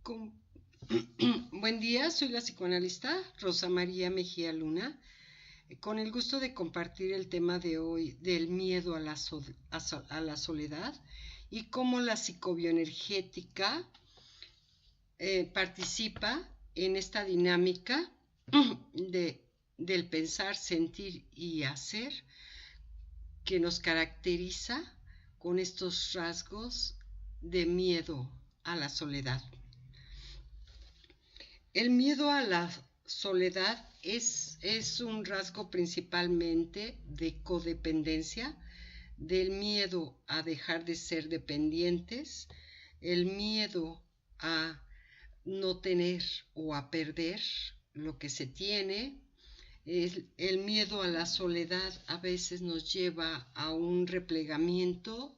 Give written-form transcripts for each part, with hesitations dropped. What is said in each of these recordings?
Con- Buen día, soy la psicoanalista Rosa María Mejía Luna, con el gusto de compartir el tema de hoy del miedo a la soledad y cómo la psicobioenergética participa en esta dinámica del pensar, sentir y hacer que nos caracteriza con estos rasgos de miedo a la soledad. El miedo a la soledad es un rasgo principalmente de codependencia, del miedo a dejar de ser dependientes, el miedo a no tener o a perder lo que se tiene. El miedo a la soledad a veces nos lleva a un replegamiento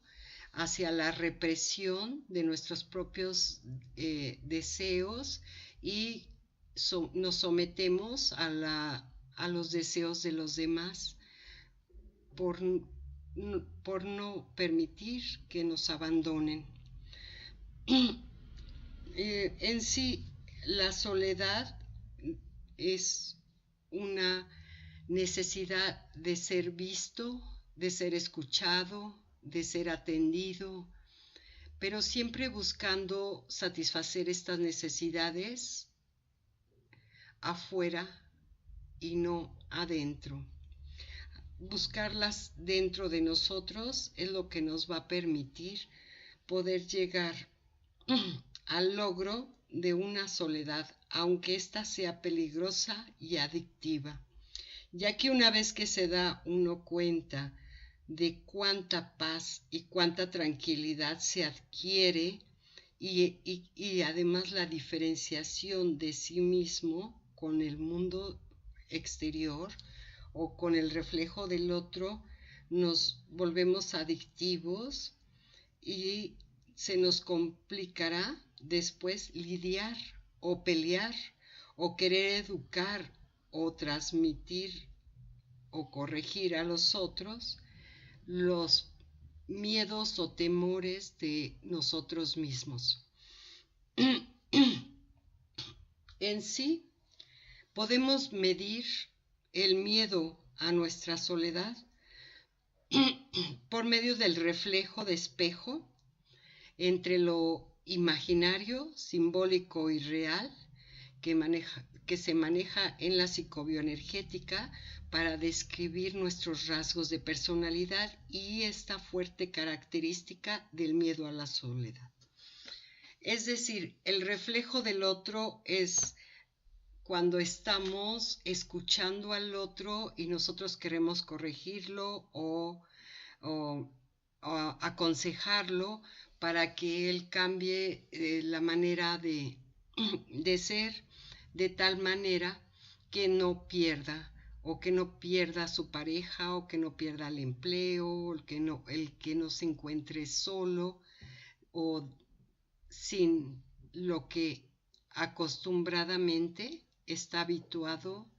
hacia la represión de nuestros propios deseos y nos sometemos a los deseos de los demás por no permitir que nos abandonen. En sí, la soledad es una necesidad de ser visto, de ser escuchado, de ser atendido, pero siempre buscando satisfacer estas necesidades afuera y no adentro. Buscarlas dentro de nosotros es lo que nos va a permitir poder llegar al logro de una soledad, aunque ésta sea peligrosa y adictiva, ya que una vez que se da uno cuenta de cuánta paz y cuánta tranquilidad se adquiere y además la diferenciación de sí mismo con el mundo exterior o con el reflejo del otro, nos volvemos adictivos y se nos complicará después lidiar o pelear o querer educar o transmitir o corregir a los otros los miedos o temores de nosotros mismos. En sí, podemos medir el miedo a nuestra soledad por medio del reflejo de espejo entre lo imaginario, simbólico y real que se maneja en la psicobioenergética para describir nuestros rasgos de personalidad y esta fuerte característica del miedo a la soledad. Es decir, el reflejo del otro es cuando estamos escuchando al otro y nosotros queremos corregirlo o aconsejarlo para que él cambie la manera de ser de tal manera que no pierda a su pareja o que no pierda el empleo, el que no se encuentre solo o sin lo que acostumbradamente está habituado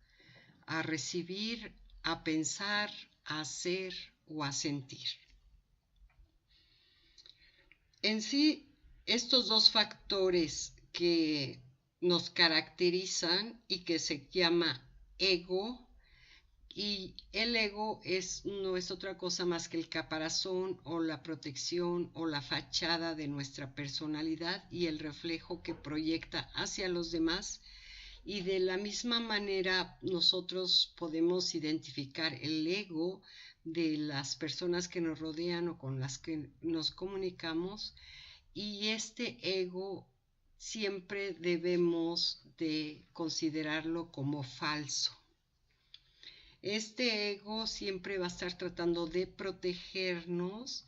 a recibir, a pensar, a hacer o a sentir. En sí, estos dos factores que nos caracterizan y que se llama ego, y el ego no es otra cosa más que el caparazón o la protección o la fachada de nuestra personalidad y el reflejo que proyecta hacia los demás, y de la misma manera nosotros podemos identificar el ego de las personas que nos rodean o con las que nos comunicamos, y este ego siempre debemos de considerarlo como falso. Este ego siempre va a estar tratando de protegernos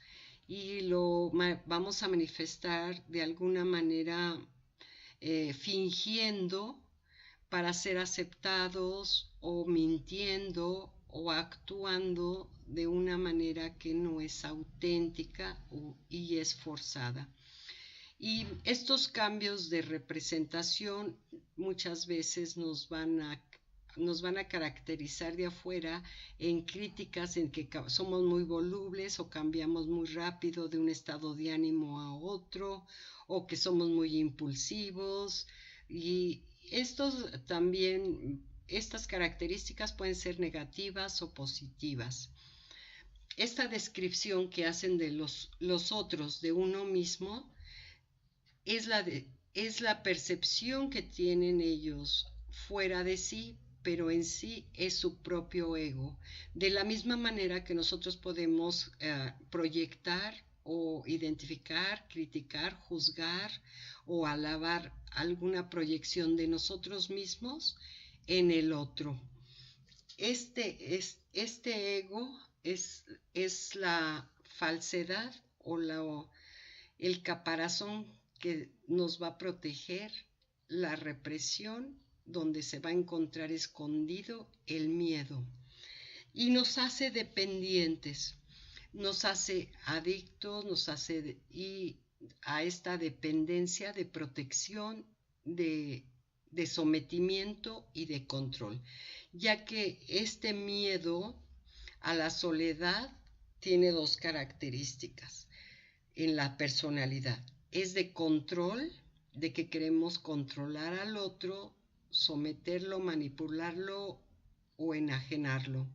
y lo vamos a manifestar de alguna manera fingiendo para ser aceptados o mintiendo o actuando de una manera que no es auténtica y es forzada. Y estos cambios de representación muchas veces nos van a nos van a caracterizar de afuera en críticas en que somos muy volubles o cambiamos muy rápido de un estado de ánimo a otro, o que somos muy impulsivos. Y estas características pueden ser negativas o positivas. Esta descripción que hacen de los otros, de uno mismo, es la percepción que tienen ellos fuera de sí, pero en sí es su propio ego. De la misma manera que nosotros podemos proyectar o identificar, criticar, juzgar o alabar alguna proyección de nosotros mismos en el otro. Este ego es la falsedad o el caparazón que nos va a proteger, la represión, donde se va a encontrar escondido el miedo. Y nos hace dependientes, nos hace adictos, a esta dependencia de protección, de sometimiento y de control, ya que este miedo a la soledad tiene dos características en la personalidad. Es de control, de que queremos controlar al otro, someterlo, manipularlo o enajenarlo.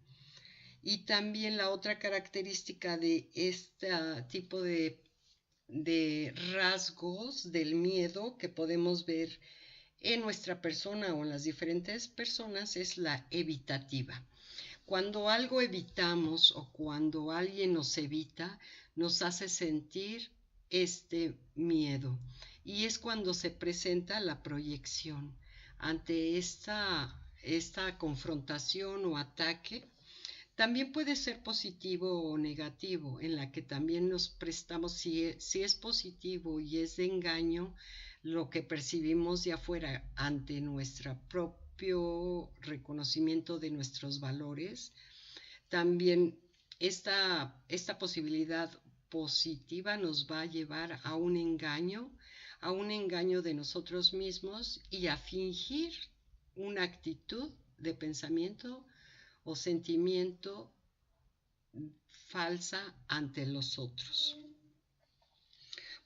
Y también la otra característica de este tipo de rasgos del miedo que podemos ver en nuestra persona o en las diferentes personas es la evitativa. Cuando algo evitamos o cuando alguien nos evita, nos hace sentir este miedo. Y es cuando se presenta la proyección. Ante esta confrontación o ataque, también puede ser positivo o negativo, en la que también nos prestamos, si es positivo y es de engaño, lo que percibimos de afuera ante nuestro propio reconocimiento de nuestros valores. También esta posibilidad positiva nos va a llevar a un engaño de nosotros mismos y a fingir una actitud de pensamiento o sentimiento falsa ante los otros.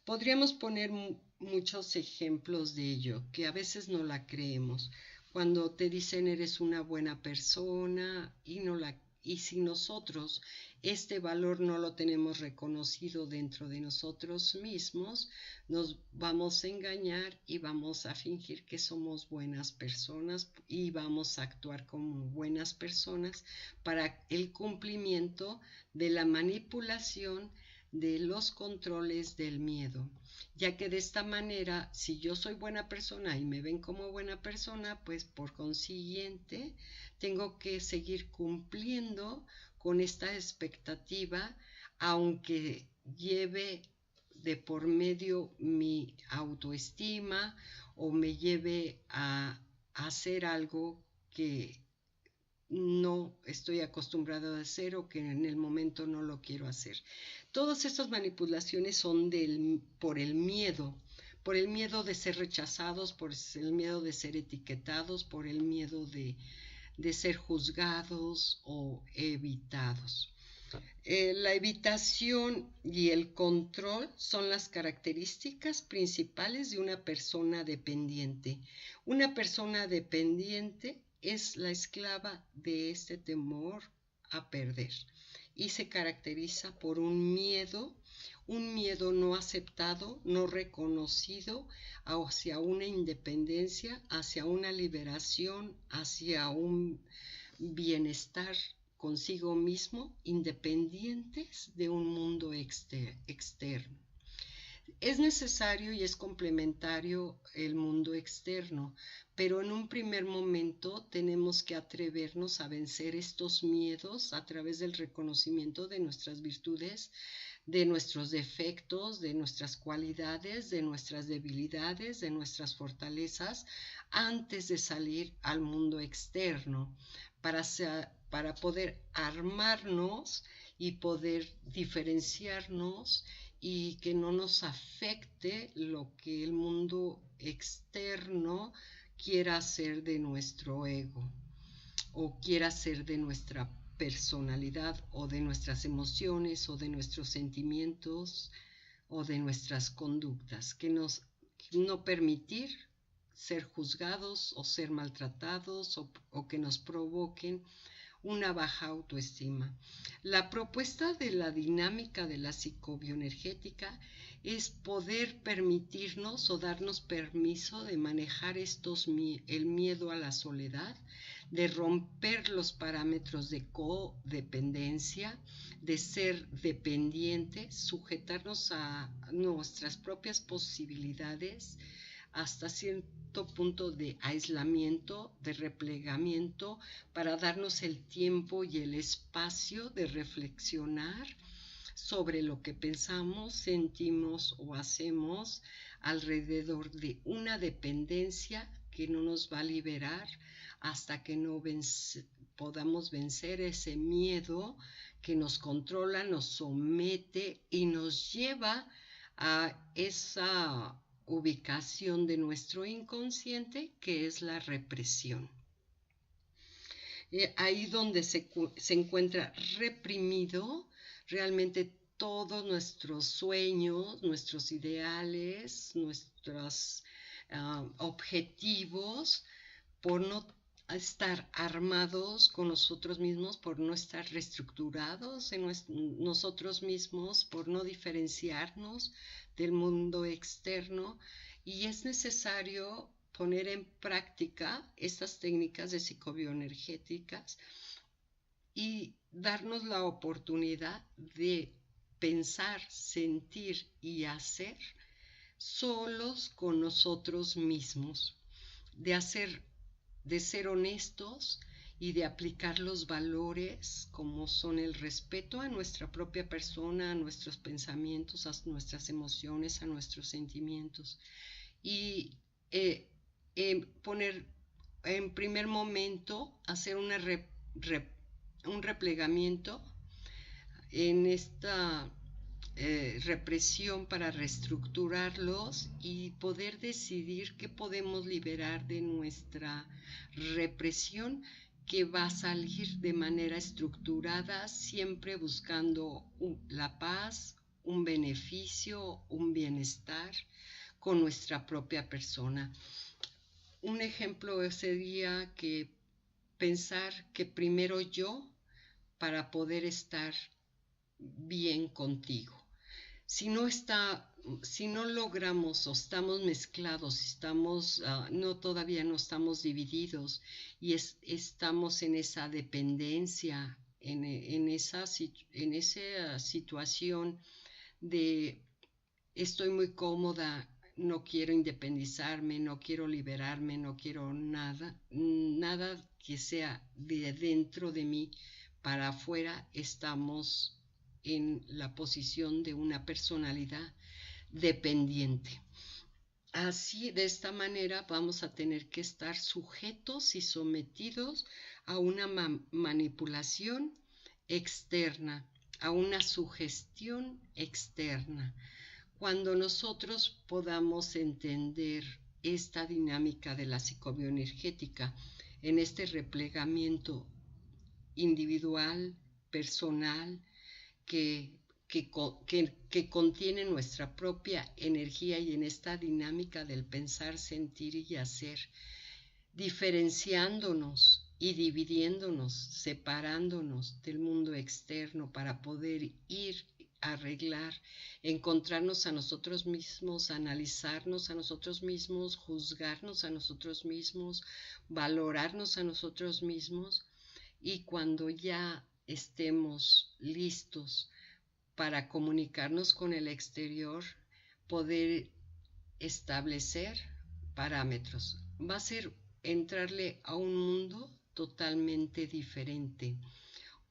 Podríamos poner muchos ejemplos de ello, que a veces no la creemos. Cuando te dicen eres una buena persona y si nosotros este valor no lo tenemos reconocido dentro de nosotros mismos, nos vamos a engañar y vamos a fingir que somos buenas personas y vamos a actuar como buenas personas para el cumplimiento de la manipulación de los controles del miedo, ya que de esta manera, si yo soy buena persona y me ven como buena persona, pues por consiguiente tengo que seguir cumpliendo con esta expectativa, aunque lleve de por medio mi autoestima o me lleve a hacer algo que no estoy acostumbrado a hacer o que en el momento no lo quiero hacer. Todas estas manipulaciones son por el miedo de ser rechazados, por el miedo de ser etiquetados, por el miedo de ser juzgados o evitados. La evitación y el control son las características principales de una persona dependiente. Una persona dependiente es la esclava de este temor a perder y se caracteriza por un miedo no aceptado, no reconocido hacia una independencia, hacia una liberación, hacia un bienestar consigo mismo, independientes de un mundo externo. Es necesario y es complementario el mundo externo, pero en un primer momento tenemos que atrevernos a vencer estos miedos a través del reconocimiento de nuestras virtudes, de nuestros defectos, de nuestras cualidades, de nuestras debilidades, de nuestras fortalezas, antes de salir al mundo externo, para poder armarnos y poder diferenciarnos y que no nos afecte lo que el mundo externo quiera hacer de nuestro ego. o quiera ser de nuestra personalidad o de nuestras emociones o de nuestros sentimientos o de nuestras conductas, que no permitir ser juzgados o ser maltratados o que nos provoquen una baja autoestima. La propuesta de la dinámica de la psicobioenergética es poder permitirnos o darnos permiso de manejar el miedo a la soledad, de romper los parámetros de codependencia, de ser dependientes, sujetarnos a nuestras propias posibilidades hasta cierto punto de aislamiento, de replegamiento, para darnos el tiempo y el espacio de reflexionar sobre lo que pensamos, sentimos o hacemos alrededor de una dependencia que no nos va a liberar hasta que no podamos vencer ese miedo que nos controla, nos somete y nos lleva a esa ubicación de nuestro inconsciente, que es la represión. Ahí donde se encuentra reprimido realmente todos nuestros sueños, nuestros ideales, nuestros objetivos, por no estar armados con nosotros mismos, por no estar reestructurados en nosotros mismos, por no diferenciarnos del mundo externo, y es necesario poner en práctica estas técnicas de psicobioenergéticas y darnos la oportunidad de pensar, sentir y hacer solos con nosotros mismos, de ser honestos y de aplicar los valores como son el respeto a nuestra propia persona, a nuestros pensamientos, a nuestras emociones, a nuestros sentimientos, y poner en primer momento, hacer un replegamiento en esta represión para reestructurarlos y poder decidir qué podemos liberar de nuestra represión, que va a salir de manera estructurada, siempre buscando la paz, un beneficio, un bienestar con nuestra propia persona. Un ejemplo sería que pensar que primero yo para poder estar bien contigo. Si no logramos o estamos mezclados, todavía no estamos divididos y estamos en esa dependencia, en esa situación de estoy muy cómoda, no quiero independizarme, no quiero liberarme, no quiero nada que sea de dentro de mí para afuera, estamos en la posición de una personalidad dependiente. Así, de esta manera, vamos a tener que estar sujetos y sometidos a una manipulación externa, a una sugestión externa. Cuando nosotros podamos entender esta dinámica de la psicobioenergética en este replegamiento individual, personal, que contiene nuestra propia energía, y en esta dinámica del pensar, sentir y hacer, diferenciándonos y dividiéndonos, separándonos del mundo externo para poder ir a arreglar, encontrarnos a nosotros mismos, analizarnos a nosotros mismos, juzgarnos a nosotros mismos, valorarnos a nosotros mismos, y cuando ya estemos listos para comunicarnos con el exterior, poder establecer parámetros. Va a ser entrarle a un mundo totalmente diferente,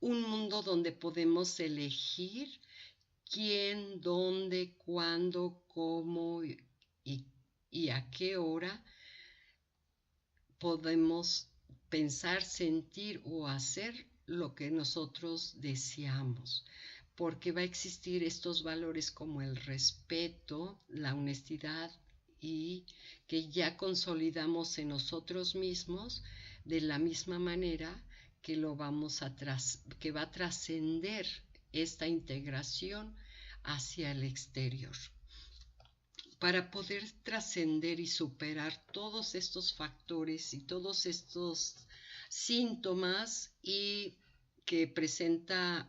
un mundo donde podemos elegir quién, dónde, cuándo, cómo y a qué hora podemos pensar, sentir o hacer lo que nosotros deseamos, porque va a existir estos valores como el respeto, la honestidad, y que ya consolidamos en nosotros mismos. De la misma manera que que va a trascender esta integración hacia el exterior. Para poder trascender y superar todos estos factores y todos estos síntomas y que presenta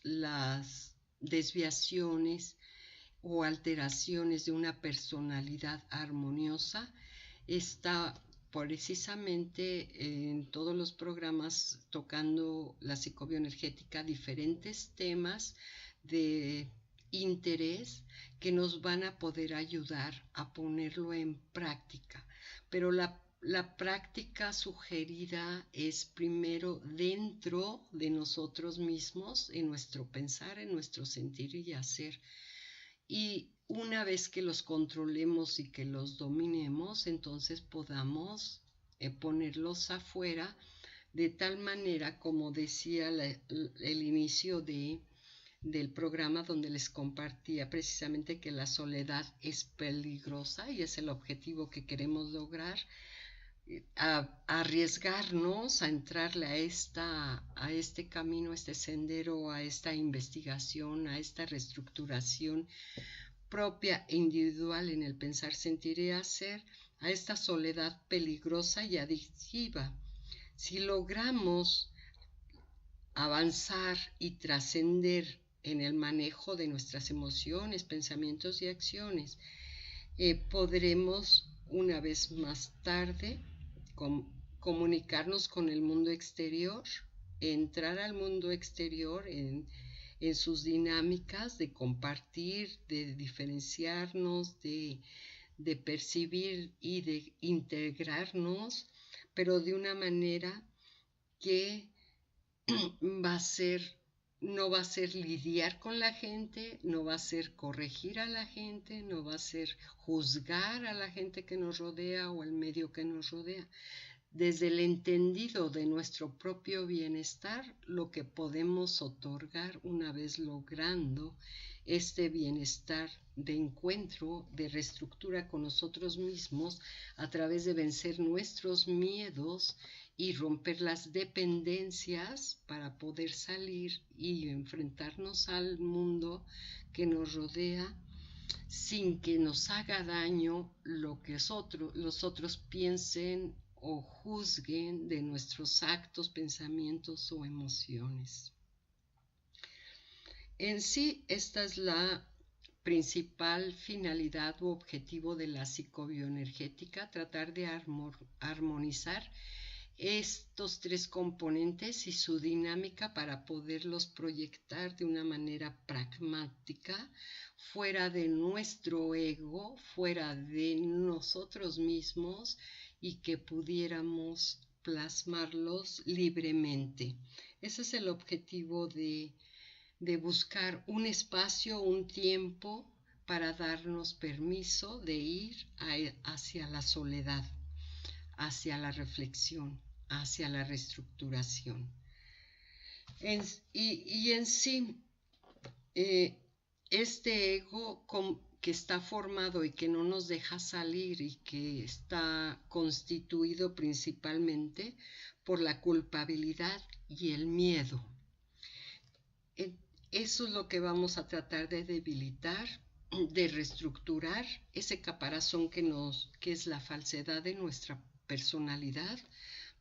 las desviaciones o alteraciones de una personalidad armoniosa, está precisamente en todos los programas tocando la psicobioenergética diferentes temas de interés que nos van a poder ayudar a ponerlo en práctica. Pero la práctica sugerida es primero dentro de nosotros mismos, en nuestro pensar, en nuestro sentir y hacer. Y una vez que los controlemos y que los dominemos, entonces podamos ponerlos afuera de tal manera, como decía el inicio del programa, donde les compartía precisamente que la soledad es peligrosa y es el objetivo que queremos lograr, a arriesgarnos a entrarle a este camino, a este sendero, a esta investigación, a esta reestructuración propia e individual en el pensar, sentir y hacer, a esta soledad peligrosa y adictiva. Si logramos avanzar y trascender en el manejo de nuestras emociones, pensamientos y acciones, podremos una vez más tarde comunicarnos con el mundo exterior, entrar al mundo exterior en sus dinámicas de compartir, de diferenciarnos, de percibir y de integrarnos, pero de una manera que no va a ser lidiar con la gente, no va a ser corregir a la gente, no va a ser juzgar a la gente que nos rodea o el medio que nos rodea. Desde el entendido de nuestro propio bienestar, lo que podemos otorgar una vez logrando este bienestar de encuentro, de reestructura con nosotros mismos a través de vencer nuestros miedos y romper las dependencias para poder salir y enfrentarnos al mundo que nos rodea sin que nos haga daño lo que los otros piensen o juzguen de nuestros actos, pensamientos o emociones. En sí, esta es la principal finalidad u objetivo de la psicobioenergética, tratar de armonizar estos tres componentes y su dinámica para poderlos proyectar de una manera pragmática, fuera de nuestro ego, fuera de nosotros mismos, y que pudiéramos plasmarlos libremente. Ese es el objetivo de buscar un espacio, un tiempo para darnos permiso de ir hacia la soledad, hacia la reflexión, hacia la reestructuración. Y en sí, este ego que está formado y que no nos deja salir y que está constituido principalmente por la culpabilidad y el miedo. Eso es lo que vamos a tratar de debilitar, de reestructurar ese caparazón que es la falsedad de nuestra personalidad,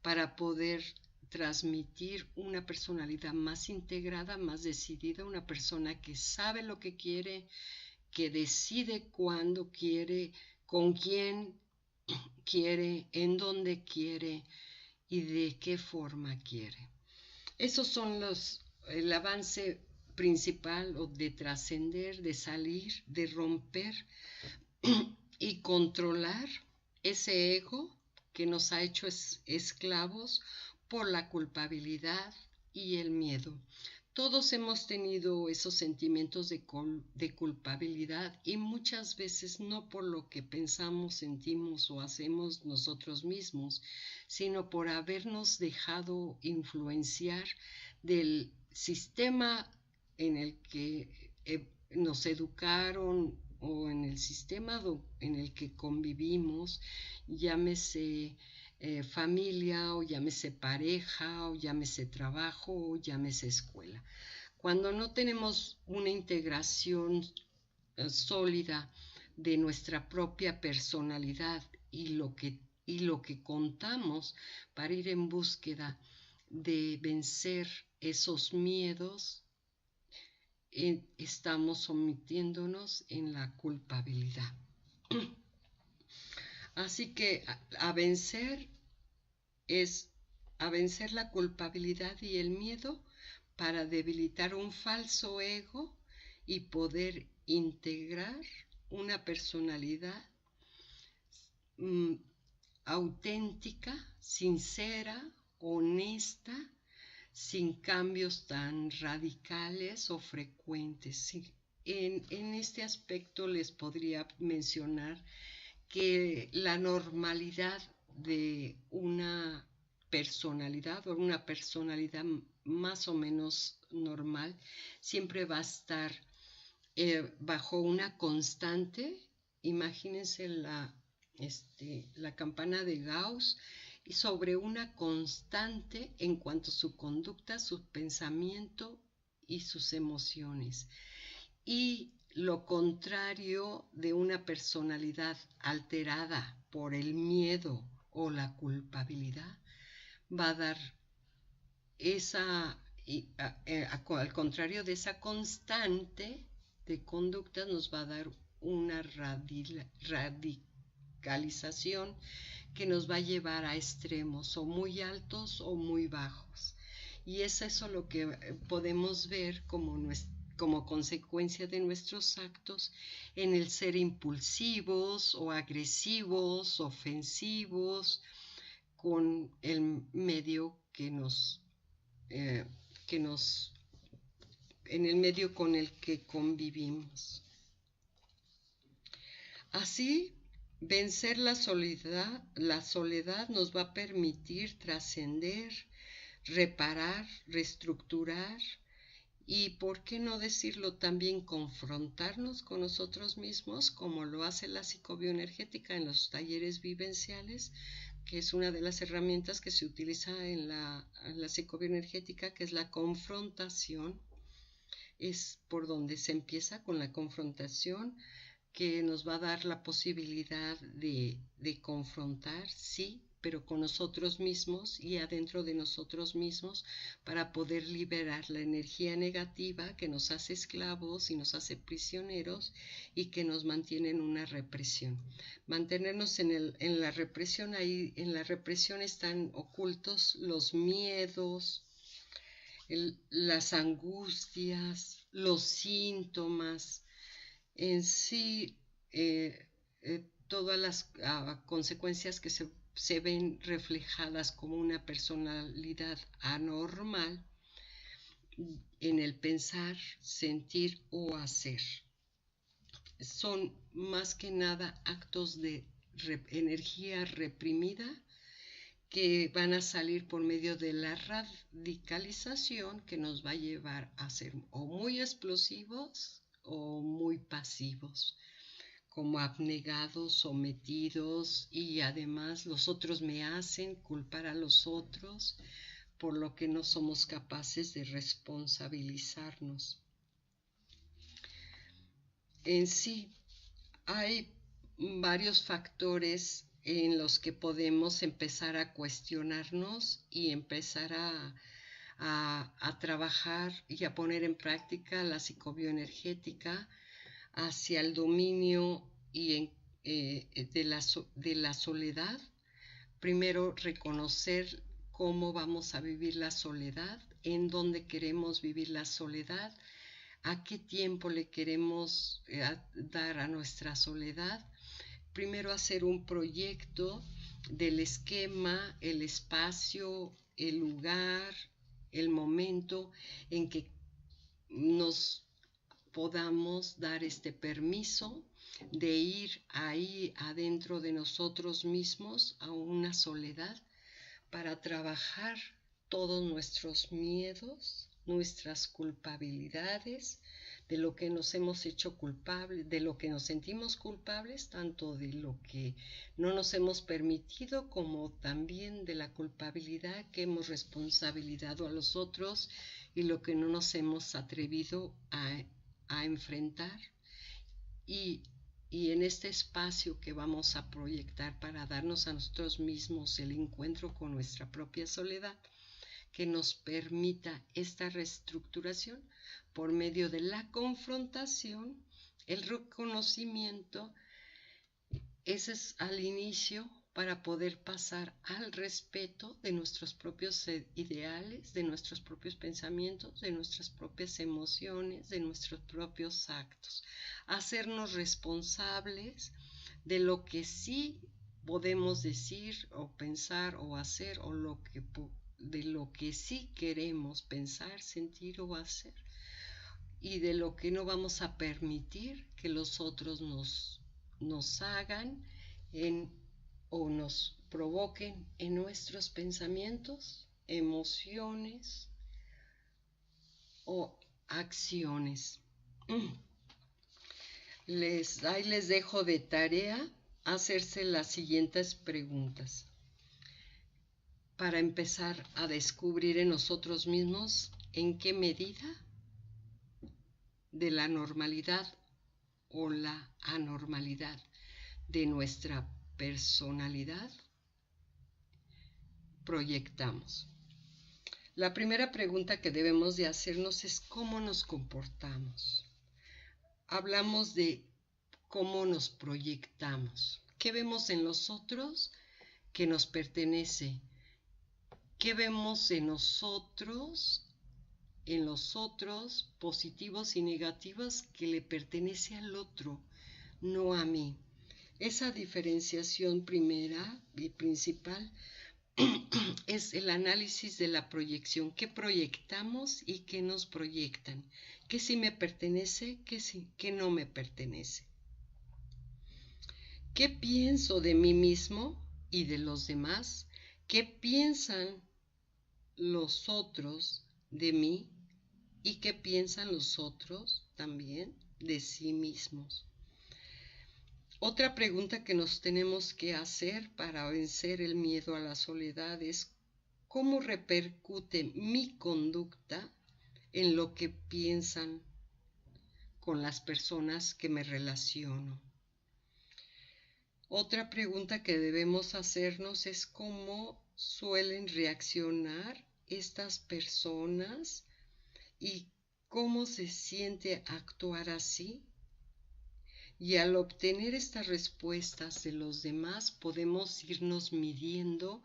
para poder transmitir una personalidad más integrada, más decidida, una persona que sabe lo que quiere, que decide cuándo quiere, con quién quiere, en dónde quiere y de qué forma quiere. Esos son el avance principal, o de trascender, de salir, de romper y controlar ese ego que nos ha hecho esclavos por la culpabilidad y el miedo. Todos hemos tenido esos sentimientos de culpabilidad, y muchas veces no por lo que pensamos, sentimos o hacemos nosotros mismos, sino por habernos dejado influenciar del sistema en el que nos educaron o en el sistema en el que convivimos, llámese familia o llámese pareja o llámese trabajo o llámese escuela. Cuando no tenemos una integración sólida de nuestra propia personalidad y lo que contamos para ir en búsqueda de vencer esos miedos, estamos sometiéndonos en la culpabilidad. Así que a vencer es a vencer la culpabilidad y el miedo para debilitar un falso ego y poder integrar una personalidad auténtica, sincera, honesta, sin cambios tan radicales o frecuentes. Sí, en este aspecto les podría mencionar que la normalidad de una personalidad o una personalidad más o menos normal siempre va a estar bajo una constante. Imagínense la campana de Gauss y sobre una constante en cuanto a su conducta, su pensamiento y sus emociones. Y lo contrario de una personalidad alterada por el miedo o la culpabilidad va a dar al contrario de esa constante de conducta, nos va a dar una radicalización que nos va a llevar a extremos o muy altos o muy bajos. Y es eso lo que podemos ver como consecuencia de nuestros actos en el ser impulsivos o agresivos, ofensivos, con el medio en el medio con el que convivimos. Así, vencer la soledad nos va a permitir trascender, reparar, reestructurar y, por qué no decirlo, también confrontarnos con nosotros mismos, como lo hace la psicobioenergética en los talleres vivenciales, que es una de las herramientas que se utiliza en la psicobioenergética, que es la confrontación. Es por donde se empieza, con la confrontación, que nos va a dar la posibilidad de confrontar, sí, pero con nosotros mismos y adentro de nosotros mismos, para poder liberar la energía negativa que nos hace esclavos y nos hace prisioneros y que nos mantiene en una represión. Mantenernos en la represión, ahí en la represión están ocultos los miedos, las angustias, los síntomas, en sí todas las consecuencias que se ven reflejadas como una personalidad anormal en el pensar, sentir o hacer. Son más que nada actos de energía reprimida que van a salir por medio de la radicalización, que nos va a llevar a ser o muy explosivos o muy pasivos, como abnegados, sometidos, y además los otros me hacen culpar a los otros, por lo que no somos capaces de responsabilizarnos. En sí, hay varios factores en los que podemos empezar a cuestionarnos y empezar a trabajar y a poner en práctica la psicobioenergética hacia el dominio de la soledad. Primero, reconocer cómo vamos a vivir la soledad, en dónde queremos vivir la soledad, a qué tiempo le queremos dar a nuestra soledad. Primero, hacer un proyecto del esquema, el espacio, el lugar, el momento en que nos podamos dar este permiso de ir ahí adentro de nosotros mismos a una soledad para trabajar todos nuestros miedos, nuestras culpabilidades, de lo que nos hemos hecho culpables, de lo que nos sentimos culpables, tanto de lo que no nos hemos permitido como también de la culpabilidad que hemos responsabilizado a los otros y lo que no nos hemos atrevido a enfrentar. Y en este espacio que vamos a proyectar para darnos a nosotros mismos el encuentro con nuestra propia soledad, que nos permita esta reestructuración por medio de la confrontación, el reconocimiento, ese es al inicio para poder pasar al respeto de nuestros propios ideales, de nuestros propios pensamientos, de nuestras propias emociones, de nuestros propios actos. Hacernos responsables de lo que sí podemos decir o pensar o hacer o de lo que sí queremos pensar, sentir o hacer y de lo que no vamos a permitir que los otros nos hagan o nos provoquen en nuestros pensamientos, emociones o acciones. Ahí les dejo de tarea hacerse las siguientes preguntas para empezar a descubrir en nosotros mismos en qué medida de la normalidad o la anormalidad de nuestra personalidad proyectamos. La primera pregunta que debemos de hacernos es cómo nos comportamos. Hablamos de cómo nos proyectamos. ¿Qué vemos en los otros que nos pertenece? ¿Qué vemos en nosotros, positivos y negativos, que le pertenece al otro, no a mí? Esa diferenciación primera y principal es el análisis de la proyección. ¿Qué proyectamos y qué nos proyectan? ¿Qué sí me pertenece? ¿Qué no me pertenece? ¿Qué pienso de mí mismo y de los demás? ¿Qué piensan los otros de mí y qué piensan los otros también de sí mismos? Otra pregunta que nos tenemos que hacer para vencer el miedo a la soledad es ¿cómo repercute mi conducta en lo que piensan con las personas que me relaciono? Otra pregunta que debemos hacernos es cómo suelen reaccionar estas personas y cómo se siente actuar así. Y al obtener estas respuestas de los demás podemos irnos midiendo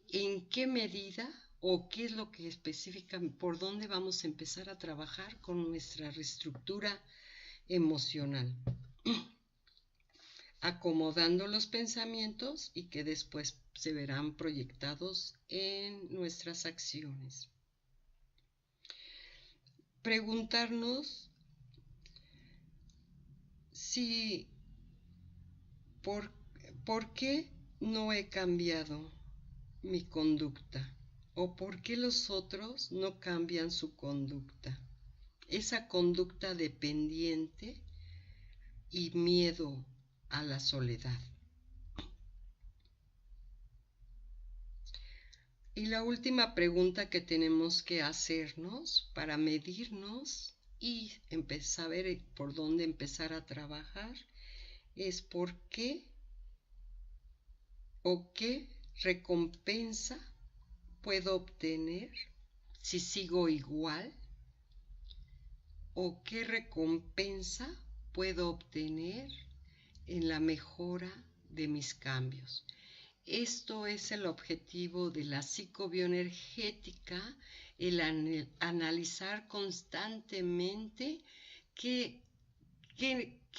en qué medida o qué es lo que específicamente, por dónde vamos a empezar a trabajar con nuestra reestructura emocional, acomodando los pensamientos y que después se verán proyectados en nuestras acciones. Preguntarnos si ¿por qué no he cambiado mi conducta? ¿O por qué los otros no cambian su conducta? Esa conducta dependiente y miedo a la soledad. Y la última pregunta que tenemos que hacernos para medirnos y saber por dónde empezar a trabajar es ¿por qué o qué recompensa puedo obtener si sigo igual? ¿O qué recompensa puedo obtener en la mejora de mis cambios? Esto es el objetivo de la psicobioenergética, el analizar constantemente qué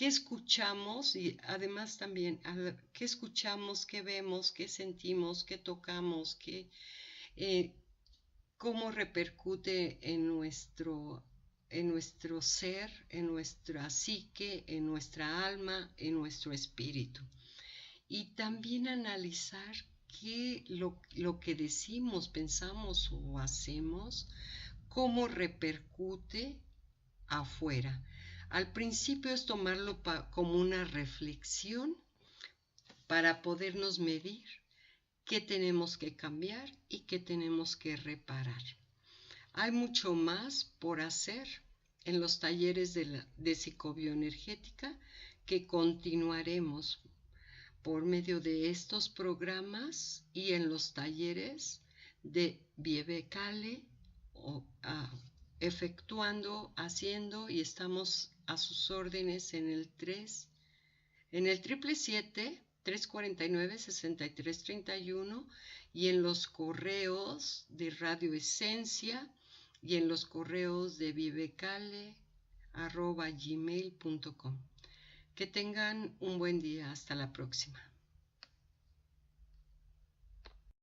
escuchamos y además también qué escuchamos, qué vemos, qué sentimos, qué tocamos, cómo repercute en nuestro ser, en nuestra psique, en nuestra alma, en nuestro espíritu. Y también analizar lo que decimos, pensamos o hacemos, cómo repercute afuera. Al principio es tomarlo como una reflexión para podernos medir qué tenemos que cambiar y qué tenemos que reparar. Hay mucho más por hacer en los talleres de psicobioenergética que continuaremos por medio de estos programas y en los talleres de Viebecale, efectuando, haciendo, y estamos a sus órdenes en el 777-349-6331 y en los correos de Radio Esencia y en los correos de viebecale@gmail.com. Que tengan un buen día. Hasta la próxima.